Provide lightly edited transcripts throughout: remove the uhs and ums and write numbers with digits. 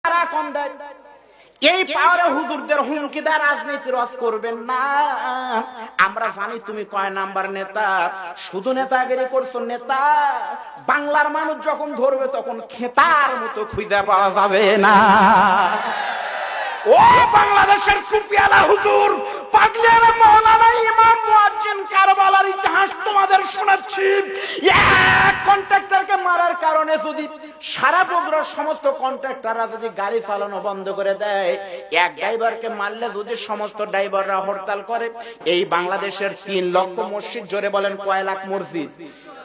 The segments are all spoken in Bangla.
ভাড়া কম দেয়। এই পাওয়ারে হুজুরদের হুমকিদার রাজনীতি রস করবেন না। আমরা জানি তুমি কয় নাম্বার নেতা, শুধু নেতাগিরি করছো। নেতা বাংলার মানুষ যখন ধরবে তখন খেতার মতো খুঁজে পাওয়া যাবে না। ও বাংলাদেশের সুফিয়ালা হুজুর, পাগলিয়ানা মাওলানা ইমাম মুয়াজ্জিন কারবালার ইতিহাস তোমাদের শোনাচ্ছি। এক কন্ট্রাক্টরকে মারার কারণে যদি সারা বগুড়ার সমস্ত কন্ট্রাক্টররা যদি গাড়ি চালানো বন্ধ করে দেয়, এক ড্রাইভারকে মারলে যদি সমস্ত ড্রাইভাররা হরতাল করে, এই বাংলাদেশের 3 লক্ষ মসজিদ, জোরে বলেন কয় লাখ মসজিদ?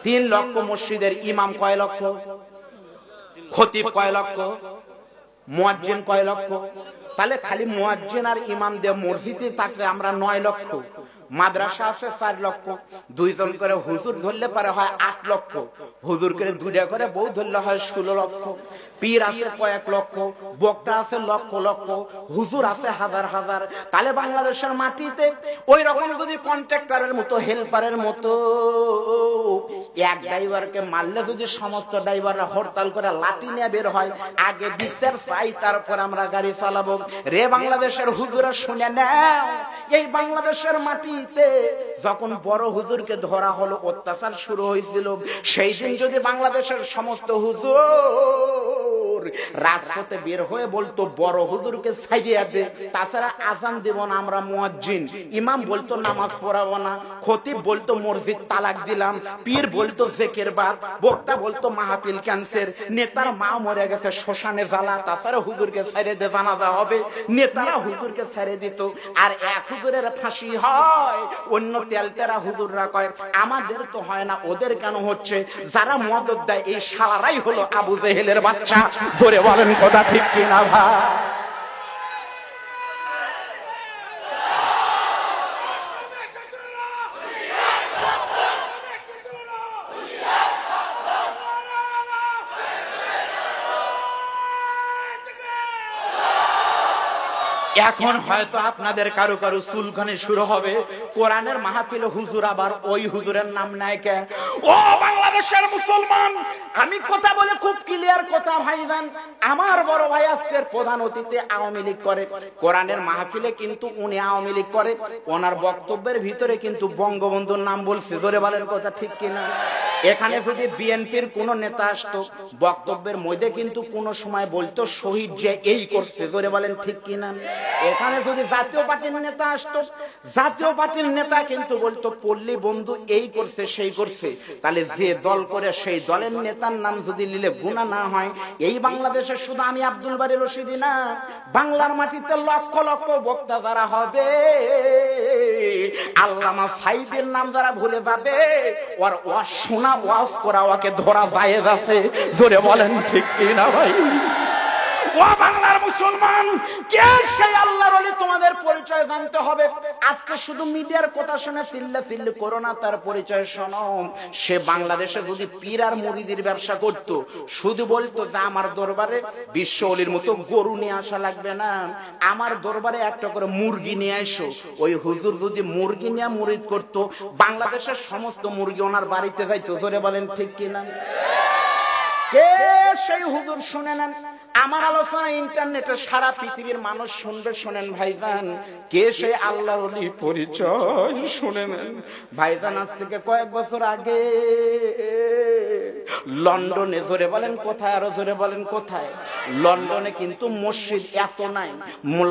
3 লক্ষ মসজিদের ইমাম কয় লক্ষ, খতিব কয় লক্ষ, মুয়াজ্জিন কয় লক্ষ? তাহলে খালি মুয়াজ্জিন আর ইমাম দিয়ে মসজিদে থাকলে আমরা 9 লক্ষ। মাদ্রাসা আছে 4 লক্ষ, 2 জন করে হুজুর ধরলে পারে হয় 8 লক্ষ, হুজুর করে 2টা করে বউ ধরলে হয় 16 লক্ষ। পীর আছে কয়েক লক্ষ, বক্তা আছে লক্ষ লক্ষ, হুজুর আছে হাজার হাজার। তাহলে বাংলাদেশের মাটিতে ওই রকম যদি কন্ট্রাক্টরের মতো, হেল্পারের মতো এক ড্রাইভারকে মারলে যদি সমস্ত ড্রাইভাররা হরতাল করে লাঠি নিয়ে বের হয়, আগে বিচার চাই তারপর আমরা গাড়ি চালাবো। রে বাংলাদেশের হুজুরা শুনে নাও, এই বাংলাদেশের মাটি যখন বড় হুজুরকে ধরা হলো, অত্যাচার শুরু হয়েছিল, সেই দিন যদি বাংলাদেশের সমস্ত হুজুর রাজপথে বের হয়ে বলতো বড় হুজুরকে ছাইড়িয়ে দে, তাছাড়া আজান দেব না আমরা মুয়াজ্জিন, ইমাম বলতো নামাজ পড়াবো না, খতিব বলতো মসজিদ তালাক দিলাম, পীর বলতো জেকের বাদ, বক্তা বলতো মাহফিল ক্যান্সের, নেতার মা মরে গেছে শ্মশানে জ্বালা, তাছাড়া হুজুরকে ছাইড়ে দে, জানাজা হবে, নেতারা হুজুরকে ছেড়ে দিত। আর এক হুজুরের ফাঁসি হয়, অন্য তেলতেরা হুজুররা কয় আমাদের তো হয় না, ওদের কেন হচ্ছে? যারা মদত দেয় এই শালারাই হলো আবু জেহেলের বাচ্চা। জোরে বলেন কথা ঠিক কিনা ভাই? এখন হয়তো আপনাদের কারো কারো চুলখানি শুরু হবে, কোরআনের মাহফিলে হুজুর আবার ওই হুজুরের নাম নেয় কে? ও বাংলাদেশের মুসলমান, আমি কথা বলে খুব ক্লিয়ার কথা ভাইজান। আমার বড় ভাই আজকের প্রধান অতিথি আওয়ামী লীগ করে, কোরআনের মাহফিলে কিন্তু উনি আওয়ামী লীগ করে, ওনার বক্তব্যের ভিতরে কিন্তু বঙ্গবন্ধুর নাম বলছে। জোরে বলেন কথা ঠিক কিনা? এখানে যদি বিএনপির কোন নেতা আসতো, বক্তব্যের মধ্যে কিন্তু কোন সময় বলতো শহীদ যে এই করছে। জোরে বলেন ঠিক কিনা? এখানে যদি জাতীয় পার্টির নেতা আসতো, জাতীয় পার্টির নেতা কিন্তু বলতো পল্লী বন্ধু এই করছে সেই করছে। তাহলে যে দল করে সেই দলের নেতার নাম যদি নিলে গুনাহ না হয়, এই বাংলাদেশের শুধু আমি আব্দুল বারী রশিদি না, বাংলার মাটিতে লক্ষ লক্ষ বক্তা যারা হবে, আল্লামা সাইদের নাম যারা ভুলে যাবে, ওর শোনা ওয়াজ করা ওকে ধরা যায় যাচ্ছে। জোরে বলেন ঠিক কিনা ভাই? ও বাংলার মুসলমান, কে সেই আল্লাহর ওলি তোমাদের পরিচয় জানতে হবে। আজকে শুধু মিডিয়ার কথা শুনে চিল্লা করো না, তার পরিচয় শোনো। সে বাংলাদেশে যদি পীর আর মুরিদির ব্যবসা করত, শুধু বলতো যে আমার দরবারে বিশ্ব ওলির মতো গরু নিয়ে আসা লাগবে না, আমার দরবারে একটা করে মুরগি নিয়ে আসো। ওই হুজুর যদি মুরগি নিয়ে মুরিদ করত, বাংলাদেশের সমস্ত মুরগি ওনার বাড়িতে যাইতো। ধরে বলেন ঠিক কিনা? কে সেই হুজুর? শুনে নেন, আমার আলোচনা ইন্টারনেটে সারা পৃথিবীর মানুষ শুনবে। শোনেন ভাইজান, কে সেই আল্লাহর ওলি পরিচয় শুনে নেন। ভাইজান আজ থেকে কয়েক বছর আগে লন্ডনে, জোরে বলেন কোথায়, আরো জোরে বলেন কোথায়? লন্ডনে কিন্তু মসজিদ এত নাই।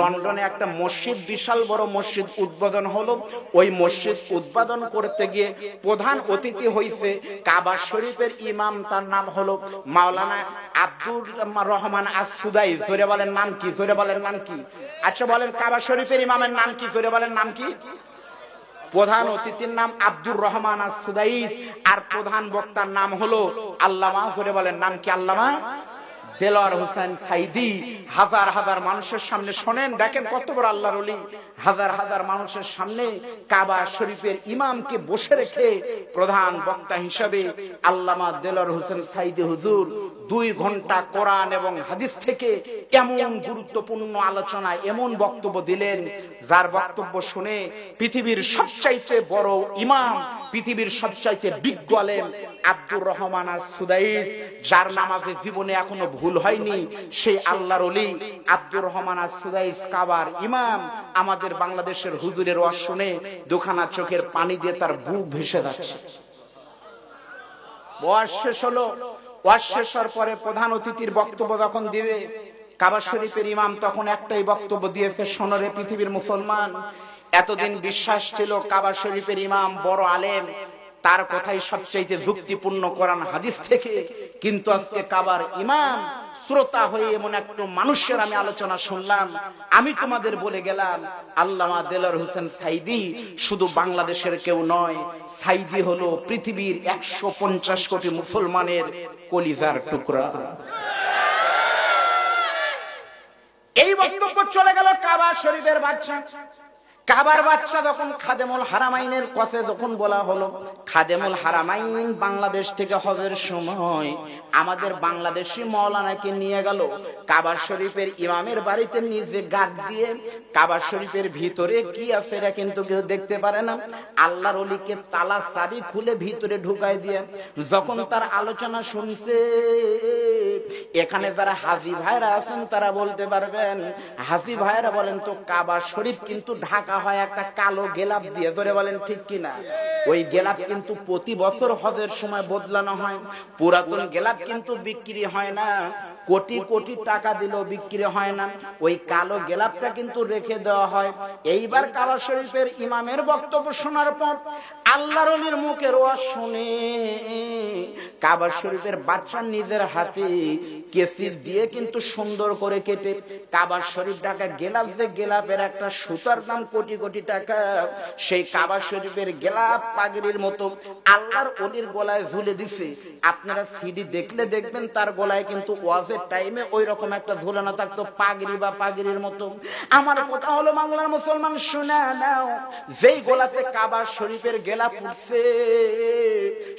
লন্ডনে একটা মসজিদ, বিশাল বড় মসজিদ উদ্বোধন হলো। ওই মসজিদ উদ্বোধন করতে গিয়ে প্রধান অতিথি হইছে কাবা শরীফের ইমাম, তার নাম হলো মাওলানা আব্দুর রহমান আস-সুদাই। জোরে বলেন নাম কি? জোরে বলেন নাম কি? আচ্ছা বলেন কাবা শরীফের ইমামের নাম কি? জোরে বলেন নাম কি? প্রধান অতিথির নাম আব্দুর রহমান আস-সুদাইস, আর প্রধান বক্তার নাম হলো আল্লামা, জোরে বলেন নাম কি? আল্লামা দেলোয়ার হোসেন সাইদি। হাজার হাজার মানুষের সামনে, শোনেন দেখেন কত বড় আল্লাহর ওলি, হাজার হাজার মানুষের সামনে কাবা শরীফের ইমামকে বসে রেখে প্রধান বক্তা হিসেবে আল্লামা দেলোয়ার হোসেন সাইদি হুজুর 2 ঘন্টা কোরআন এবং হাদিস থেকে এমন গুরুত্বপূর্ণ আলোচনা, এমন বক্তব্য দিলেন, যার বক্তব্য শুনে পৃথিবীর সবচাইতে বড় ইমাম পৃথিবীর সবচাইতে বিজ্ঞ আলেম আব্দুর রহমান আস-সুদাইস, যার নামাজে জীবনে এখনো ভুল হয়নি, সেই আল্লাহর ওলি আব্দুর রহমান আস-সুদাইস কাবার ইমাম। আমাদের বাংলাদেশের হুজুরের ওয়াজ শুনে দুখানা চোখের পানি দিয়ে তার বুক ভেসে যাচ্ছে। ওয়াজ শেষ হলো। ওয়াজ শেষ হওয়ার পরে প্রধান অতিথির বক্তব্য যখন দিবে, কাবা শরীফের ইমাম তখন একটাই বক্তব্য দিয়েছে, শোনরে পৃথিবীর মুসলমান, এতদিন বিশ্বাস ছিল কাবা শরীফের ইমাম বড় আলেম, তার কথাই সবচেয়ে যুক্তিপূর্ণ কোরআন হাদিস থেকে, কিন্তু আজকে কাবার ইমাম শ্রোতা হয়ে এমন একটা মানুষের আমি আলোচনা শুনলাম। আমি তোমাদের বলে গেলাম, আল্লামা দেলোয়ার হোসেন সাইদি শুধু বাংলাদেশের কেউ নয়, সাইদি হলো পৃথিবীর 150 কোটি মুসলমানের কলিজার টুকরা। এই বক্তব্য চলে গেল কাবা শরীফের বাচ্চা। কাবার বাচ্চা যখন খাদেমুল হারামাইনের কথা যখন বলা হলো, খাদেমুল হারামাইন বাংলাদেশ থেকে হজের সময় আমাদের বাংলাদেশি মাওলানাকে নিয়ে গেল কাবা শরীফের ইমামের বাড়িতে, নিজে গাট দিয়ে কাবা শরীফের ভিতরে কি আছে এটা কিন্তু কেউ দেখতে পারে না। আল্লাহর ওলিকে তালা চাবি খুলে ভিতরে ঢুকাই দিয়ে যখন তার আলোচনা শুনছে, এখানে যারা হাজী ভাইরা আছেন তারা বলতে পারবেন। হাজী ভাইরা বলেন তো, কাবা শরীফ কিন্তু ঢাকা হয় একটা কালো গেলাপ দিয়ে, ধরে বলেন ঠিক কিনা? ওই গেলাপ কিন্তু প্রতি বছর হজের সময় বদলানো হয়। পুরাতন গেলাপ কিন্তু বিক্রি হয় না, কোটি কোটি টাকা দিলেও বিক্রি হয় না, ওই কালো গেলাপটা কিন্তু রেখে দেওয়া হয়। এইবার কাবা শরীফের ইমামের বক্তব্য শোনার পর আল্লাহর ওলির মুখের ওয়াজ শুনে কাবা শরীফের বাচ্চা নিজের হাতে কেসির দিয়ে কিন্তু সুন্দর করে কেটে কাবা শরীফ ঢাকা গেলাপ, যে গেলাপের একটা সুতার দাম কোটি কোটি টাকা, সেই কাবা শরীফের গেলাপ পাগড়ির মতো আল্লাহর ওলির গলায় ঝুলে দিছে। আপনারা সিডি দেখলে দেখবেন তার গলায় কিন্তু ওয়াজের টাইমে ওই রকম একটা ঝুলানো থাকতো, পাগড়ি বা পাগড়ির মতো। আমার কথা হলো, বাংলার মুসলমান শুনে নাও, যেই গোলাতে কাবা শরীফের গেলাপ উঠছে,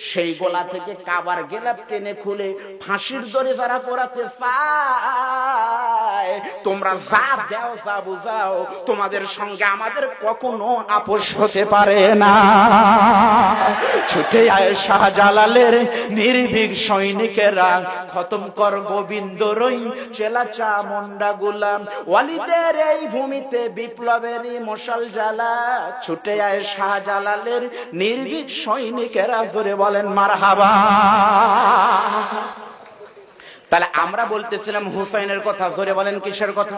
সেই গোলা থেকে কাবার গেলাপ টেনে খুলে ফাঁসির দড়ি যারা পড়াতে চায়, তোমরা যা দাও যা বুঝাও, তোমাদের সঙ্গে আমাদের কখনো আপোষ হতে পারে না। ছুটে আয় শাহজালালের নির্ভীক সৈনিকেরা, খতম কর গোবিন্দ রই চেলা চামুন্ডা গোলাম, ওয়ালিদের এই ভূমিতে বিপ্লবেরই মশাল জ্বালা। ছুটে আয় শাহজালালের নির্ভীক সৈনিকেরা, জোরে বলেন মারহাবা। তাহলে আমরা বলতেছিলাম হুসাইনের কথা, জোরে বলেন কিসের কথা?